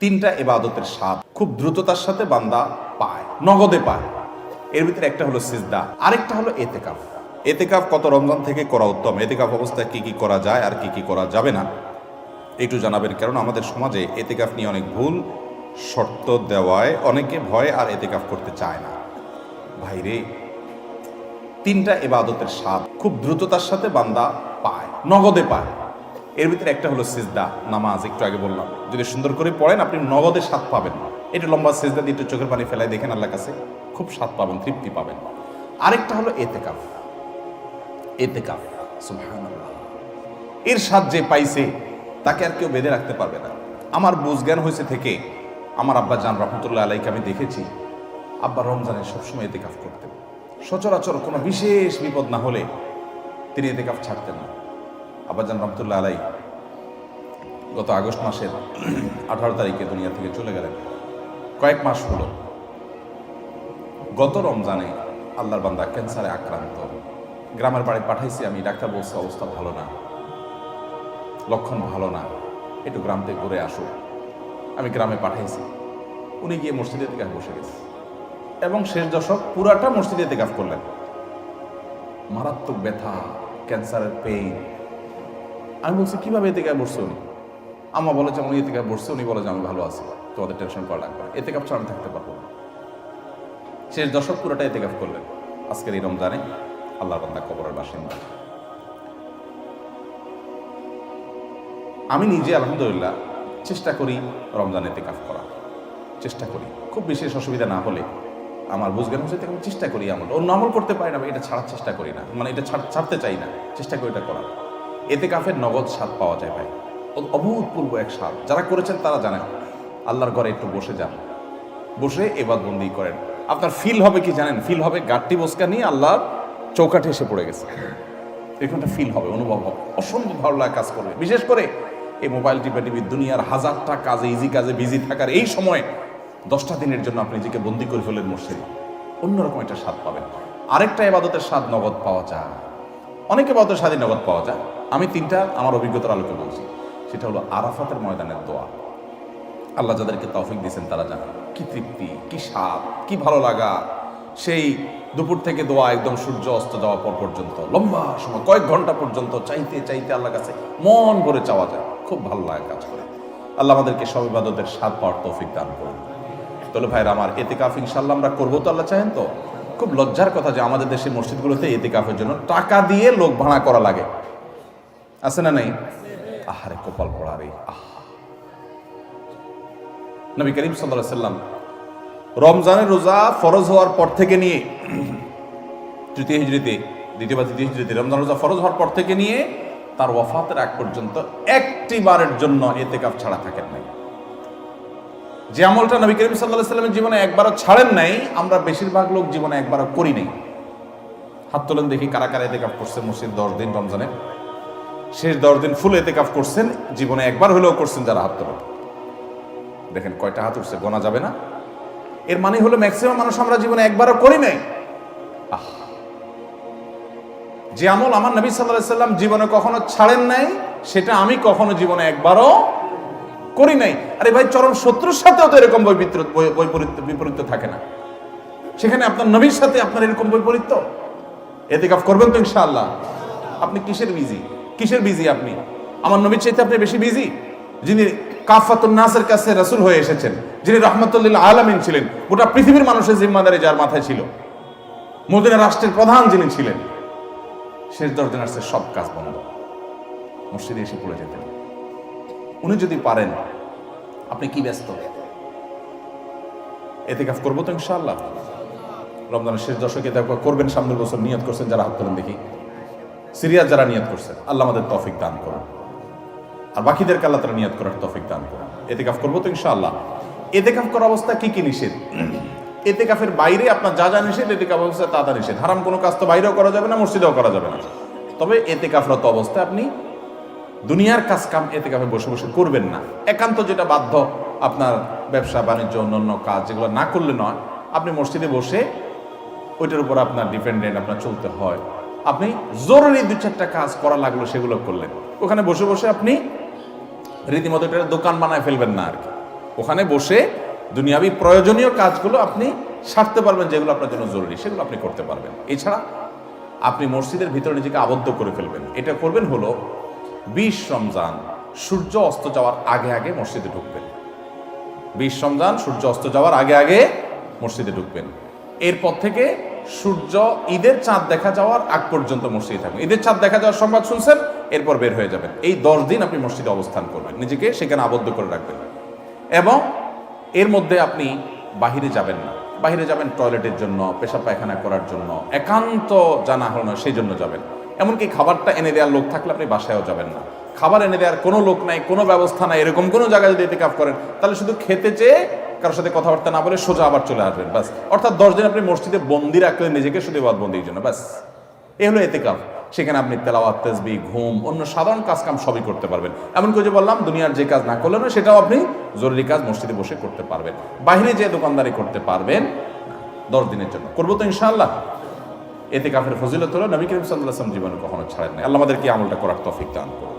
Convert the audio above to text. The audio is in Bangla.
তিনটা ইবাদতের স্বাদ খুব দ্রুততার সাথে বান্দা পায়, নগদে পায়। এর ভিতরে একটা হলো সিজদা, আরেকটা হলো এতেকাফ। এতেকাফ কত রমজান থেকে করা উত্তম, এতেকাফ অবস্থায় কি কি করা যায় আর কি কি করা যাবে না একটু জানাবেন। কারণ আমাদের সমাজে এতেকাফ নিয়ে অনেক ভুল শর্ত দেওয়ায় অনেকে ভয় আর এতেকাফ করতে চায় না। ভাইরে, তিনটা ইবাদতের স্বাদ খুব দ্রুততার সাথে বান্দা পায়, নগদে পায়। এর ভিতরে একটা হলো সিজদা, নামাজ। একটু আগে বললাম, যদি সুন্দর করে পড়েন আপনি নগদে স্বাদ পাবেন। একটু লম্বা সিজদা দিয়ে একটু চোখের পানি ফেলায় দেখেন, আল্লাহর কাছে খুব স্বাদ পাবেন, তৃপ্তি পাবেন। আরেকটা হলো এতেকাফ। এতেকাফ সুবহানাল্লাহ, এর স্বাদ যে পাইছে তাকে আর কেউ বেঁধে রাখতে পারবে না। আমার বুঝ জ্ঞান হয়েছে থেকে আমার আব্বা জান রহমতুল্লাহ আলাইকে আমি দেখেছি, আব্বা রমজানে সবসময় এতেকাফ করতেন। সচরাচর কোনো বিশেষ বিপদ না হলে তিনি এতেকাফ ছাড়তেন না। আব্বাজান রহমতুল্লাহ আলাই গত আগস্ট মাসের 18 তারিখে দুনিয়া থেকে চলে গেলেন। কয়েক মাস হলো। গত রমজানে আল্লাহর বান্দা ক্যান্সারে আক্রান্ত। গ্রামের বাড়ি পাঠাইছি আমি, ডাক্তার বলছে অবস্থা ভালো না, লক্ষণ ভালো না, একটু গ্রাম থেকে ঘুরে আসো। আমি গ্রামে পাঠাইছি, উনি গিয়ে মসজিদে এতেকাফ বসে গেছে এবং শেষ দশক পুরাটা মসজিদে এতেকাফ করলেন। মারাত্মক ব্যথা, ক্যান্সারের পেইন। আমি বলছি কিভাবে এতেকাফ বসছে উনি? আম্মা বলে যে উনি এতেকাফ বসছে, উনি বলে যে আমি ভালো আছি, তোমাদের টেনশন করা লাগবে না, এতেকাফ ছাড়া আমি থাকতে পারবো না। শেষ দশক পুরোটা এতেকাফ করলেন। আজকের এই রমজানে আল্লাহর বান্দা কবরের বাসিন্দা। আমি নিজে আলহামদুলিল্লাহ চেষ্টা করি রমজান এতেকাফ করার, চেষ্টা করি। খুব বিশেষ অসুবিধা না হলে আমার বুঝবেন হচ্ছে আমি চেষ্টা করি। আমল অন্য আমল করতে পারি না, এটা ছাড়ার চেষ্টা করি না, মানে এটা ছাড়তে চাই না, চেষ্টা করি এটা করার। এতেকাফের নগদ স্বাদ পাওয়া যায় ভাই, অভূতপূর্ব এক স্বাদ। যারা করেছেন তারা জানেন। আল্লাহর ঘরে একটু বসে যান, বসে ইবাদতবন্দি করেন। আপনার ফিল হবে কি জানেন? ফিল হবে গাট্টি বসকা নিয়ে আল্লাহর চৌকাঠে এসে পড়ে গেছে, এরকমটা ফিল হবে, অনুভব হবে, অসম্ভব ভালো লাগা কাজ করবে। বিশেষ করে এই মোবাইল টিপি দুনিয়ার হাজারটা কাজে, ইজি কাজে বিজি থাকার এই সময় 10টা দিনের জন্য আপনি নিজেকে বন্দি করে ফেলেন মসজিদে, অন্যরকম একটা স্বাদ পাবেন। আরেকটা ইবাদতের স্বাদ নগদ পাওয়া যায়, অনেক ইবাদতের স্বাদই নগদ পাওয়া যায়। আমি তিনটা আমার অভিজ্ঞতার আলোকে বলছি। সেটা হলো আরাফাতের ময়দানের দোয়া। আল্লাহ যাদেরকে তৌফিক দিয়েছেন তারা জানেন কি তৃপ্তি, কি স্বাদ, কি ভালো লাগা। সেই দুপুর থেকে দোয়া একদম সূর্য অস্ত যাওয়া পর পর্যন্ত লম্বা সময়, কয়েক ঘন্টা পর্যন্ত চাইতে চাইতে আল্লাহর কাছে মন ভরে চাওয়া যায়, খুব ভালো লাগে কাজ করে। আল্লাহ আমাদেরকে সব ইবাদতের স্বাদ পাওয়ার তৌফিক দান করুন। তাহলে ভাইরা আমার, এতেকাফ ইনশাআল্লাহ আমরা করবো তো? আল্লাহ চাহেন তো? খুব লজ্জার কথা যে আমাদের দেশের মসজিদগুলোতে এতেকাফের জন্য টাকা দিয়ে লোক ভাড়া করা লাগে, আছে না নাই? আহারে কপাল পড়া রে। নবী করিম সাল্লাল্লাহু আলাইহি সাল্লাম রমজানের রোজা ফরজ হওয়ার পর থেকে নিয়ে তৃতীয় হিজরিতে, দ্বিতীয় বা তৃতীয় হিজরিতে রমজান রোজা ফরজ হওয়ার পর থেকে নিয়ে তার ওয়াফাতের আগ পর্যন্ত একটি বারের জন্য এতেকাফ ছাড়া থাকেন নাই। যে আমলটা নবী করিম সাল্লাল্লাহু আলাইহি সাল্লামের জীবনে একবারও ছাড়েন নাই, আমরা বেশিরভাগ লোক জীবনে একবারও করি নাই। হাত তোলেন দেখি কারা কারা এতেকাফ করছেন মসজিদ 10 দিন রমজানে, শেষ 10 দিন ফুল এতেকাফ করছেন, জীবনে একবার হলেও করছেন যারা হাত তোলেন। দেখেন কয়টা হাত উঠছে, গোনা যাবে না। এর মানে হলো ম্যাক্সিমাম মানুষ আমরা জীবনে একবারও করি নাই। যে আমল আমার নবী সাল্লাল্লাহু আলাইহি সাল্লাম জীবনে কখনো ছাড়েন নাই, সেটা আমি কখনো জীবনে একবারও করি নাই। আরে ভাই, চরম শত্রুর সাথেও তো এরকম বিপরীত থাকে না, সেখানে আপনার নবীর সাথে আপনার এরকম বৈপরীত্য। এতেকাফ করবেন তো ইনশাআল্লাহ? আপনি কিসের বিজি? আপনি আমার নবীর চাইতে আপনি বেশি বিজি, যিনি কাফাতুন নাসের কাছে রাসূল হয়ে এসেছেন, যিনি রাহমাতুল লিল আলামিন ছিলেন, গোটা পৃথিবীর মানুষের জিম্মাদারি যার মাথায় ছিল, মদিনা রাষ্ট্রের প্রধান যিনি ছিলেন, শেষ 10 দিন আসছে সব কাজ বন্ধ, মসজিদে এসে পড়ে যেতেন। উনি যদি পারেন, আপনি কি ব্যস্ত? এতেকাফ করবো তো ইনশাআল্লাহ। রমজানের শেষ দশকে এতেকাফ করবেন, সামনের বছর নিয়ত করছেন যারা, হাত তোলেন দেখি। সিরিয়াস যারা নিয়ত করছেন, আল্লাহ আমাদের তৌফিক দান করুন, আর বাকিদেরকে আল্লাহ তাআলা নিয়ত করার তৌফিক দান করুন। এতেকাফ করবো তো ইনশাআল্লাহ। এতেকাফ করার অবস্থা কি কি নিষেধ? এতেকাফের বাইরে আপনার যা যা নিষেধ, এতেকাফ অবস্থা তা নিষেধ। হারাম কোনো কাজ তো বাইরেও করা যাবে না, মসজিদেও করা যাবে না। তবে এতেকাফরত অবস্থায় আপনি দুনিয়ার কাজ কাম এতেকাফে বসে বসে করবেন না। একান্ত যেটা বাধ্য, আপনার ব্যবসা বাণিজ্য অন্যান্য কাজ যেগুলো না করলে নয়, আপনি মসজিদে বসে ওইটার উপর আপনার ডিপেন্ডেন্ট, আপনার চলতে হয়। আপনি জরুরি 2-4টা কাজ করা লাগলো, সেগুলো করলেন। ওখানে বসে বসে আপনি রীতিমতো এটা দোকান বানায় ফেলবেন না আর কি। ওখানে বসে দুনিয়াবি প্রয়োজনীয় কাজগুলো আপনি সারতে পারবেন, যেগুলো আপনার জন্য জরুরি সেগুলো আপনি করতে পারবেন। এছাড়া আপনি মসজিদের ভিতরে নিজেকে আবদ্ধ করে ফেলবেন। এটা করবেন হলো 20 রমজান সূর্য অস্ত যাওয়ার আগে আগে মসজিদে ঢুকবেন। 20 রমজান সূর্য অস্ত যাওয়ার আগে আগে মসজিদে ঢুকবেন। এরপর থেকে সূর্য ঈদের চাঁদ দেখা যাওয়ার আগ পর্যন্ত মসজিদে থাকবেন। ঈদের চাঁদ দেখা যাওয়ার সংবাদ শুনছেন, এরপর বের হয়ে যাবেন। এই 10 দিন আপনি মসজিদে অবস্থান করবেন, নিজেকে সেখানে আবদ্ধ করে রাখবেন। এবং এর মধ্যে আপনি বাহিরে যাবেন না। বাহিরে যাবেন টয়লেটের জন্য, পেশাব পায়খানা করার জন্য, একান্ত জানা হলো না সেই জন্য যাবেন। এমনকি খাবারটা এনে দেওয়ার লোক থাকলে আপনি বাসায়ও যাবেন না। খাবার এনে দেওয়ার কোনো লোক নাই, কোনো ব্যবস্থা নাই, এরকম কোনো জায়গায় যদি ইতিকাফ করেন তাহলে শুধু খেতে চেয়ে কারোর সাথে কথাবার্তা না বলে সোজা আবার চলে আসবেন, বাস। অর্থাৎ 10 দিন আপনি মসজিদে বন্দি রাখলেন নিজেকে, শুধু বন্দির জন্য, বাস। এ হলো ইতিকাফ। সেখানে আপনি তেলাওয়াত, তাসবিহ, ঘুম, অন্য সাধারণ কাজ কাম সবই করতে পারবেন। এমনকি যে বললাম দুনিয়ার যে কাজ না করলেন সেটাও আপনি জরুরি কাজ মসজিদে বসে করতে পারবেন। বাইরে যে দোকানদারি করতে পারবেন 10 দিনের জন্য। করবো তো ইনশাআল্লাহ। ইতিকাফের ফজিলত হলো নবী করিম সাল্লাল্লাহু আলাইহি ওয়াসাল্লাম জীবনে কখনো ছাড়েন নাই। আল্লাহ আমাদেরকে আমলটা করার তৌফিক দান করুন।